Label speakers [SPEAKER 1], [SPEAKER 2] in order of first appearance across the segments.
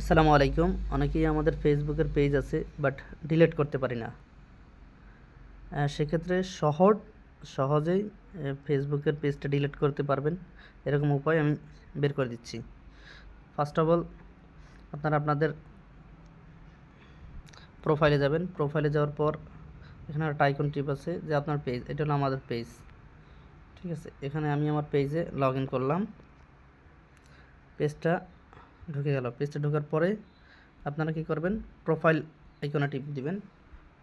[SPEAKER 1] আসসালামু আলাইকুম। অনেকেই আমাদের ফেসবুকের পেজ আছে বাট ডিলিট করতে পারি না। সেক্ষেত্রে সহজেই ফেসবুকের পেজটা ডিলিট করতে পারবেন এরকম উপায় আমি বের করে দিচ্ছি। ফার্স্ট অফ অল আপনারা আপনাদের প্রোফাইলে যাবেন। প্রোফাইলে যাওয়ার পর এখানে একটা আইকন টিপ আছে যে আপনার পেজ, এটা হলো আমাদের পেজ। ঠিক আছে, এখানে আমি আমার পেজে লগ ইন করলাম। পেজটা ঢুকে গেল। পেজটা ঢোকার পরে আপনারা কী করবেন, প্রোফাইল আইকনে টিপ দিবেন।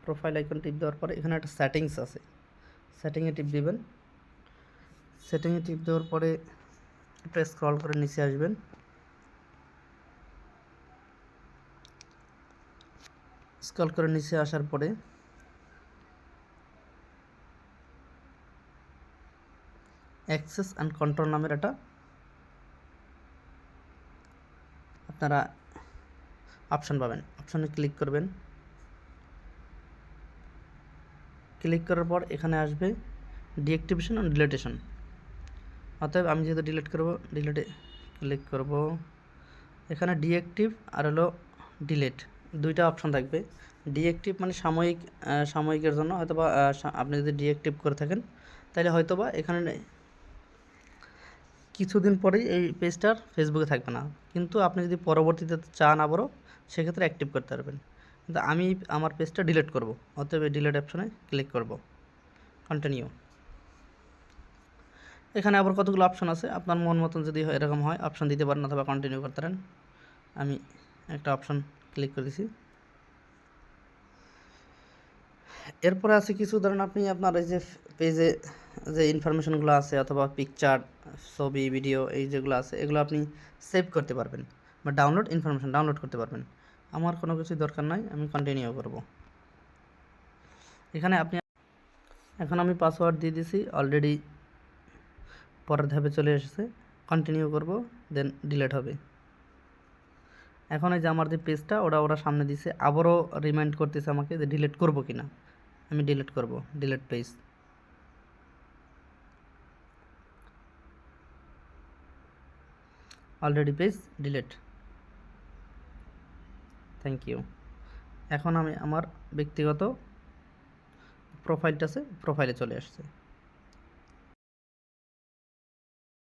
[SPEAKER 1] প্রোফাইল আইকন টিপ দেওয়ার পরে এখানে একটা সেটিংস আছে, সেটিংয়ে টিপ দিবেন। সেটিংয়ে টিপ দেওয়ার পরে একটু স্ক্রল করে নিচে আসবেন। স্ক্রল করে নিচে আসার পরে অ্যাক্সেস অ্যান্ড কন্ট্রোল নামের একটা আপনারা অপশান পাবেন। অপশানে ক্লিক করবেন। ক্লিক করার পর এখানে আসবে ডিঅ্যাক্টিভেশন অ্যান্ড ডিলিটেশন। অতএব আমি যেহেতু ডিলিট করব, ডিলিটে ক্লিক করব। এখানে ডিঅ্যাক্টিভ আর হলো ডিলিট দুইটা অপশান থাকবে। ডিঅ্যাক্টিভ মানে সাময়িকের জন্য, হয়তোবা আপনি যদি ডিঅ্যাক্টিভ করে থাকেন তাহলে হয়তোবা এখানে কিছুদিন পরেই এই পেজটার ফেসবুকে থাকবে না, কিন্তু আপনি যদি পরবর্তীতে চান আবারও, সেক্ষেত্রে অ্যাক্টিভ করতে পারবেন। কিন্তু আমি আমার পেজটা ডিলিট করব, অতএব এই ডিলিট অপশনে ক্লিক করব। কন্টিনিউ। এখানে আবার কতগুলো অপশন আছে, আপনার মন মতন যদি এরকম হয় অপশন দিতে পারেন অথবা কন্টিনিউ করতে পারেন। আমি একটা অপশন ক্লিক করে দিছি। এরপরে আছে কিছু, ধরেন আপনি আপনার এই যে পেজে যে ইনফরমেশনগুলো আছে অথবা পিকচার, ছবি, ভিডিও, এই যেগুলো আছে এগুলো আপনি সেভ করতে পারবেন বা ইনফরমেশন ডাউনলোড করতে পারবেন। আমার কোনো কিছুই দরকার নাই, আমি কন্টিনিউ করব। এখানে এখন আমি পাসওয়ার্ড দিয়ে দিছি, অলরেডি পরের ধাপে চলে এসেছে। কন্টিনিউ করব, দেন ডিলিট হবে। এখন এই যে আমার যে পেজটা ওরা সামনে দিছে, আবারও রিমাইন্ড করতেছে আমাকে যে ডিলিট করব কিনা। আমি ডিলিট করব, delete page. Already page delete. Thank you. এখন আমি আমার ব্যক্তিগত প্রোফাইলটা আছে, প্রোফাইলে চলে আসছে।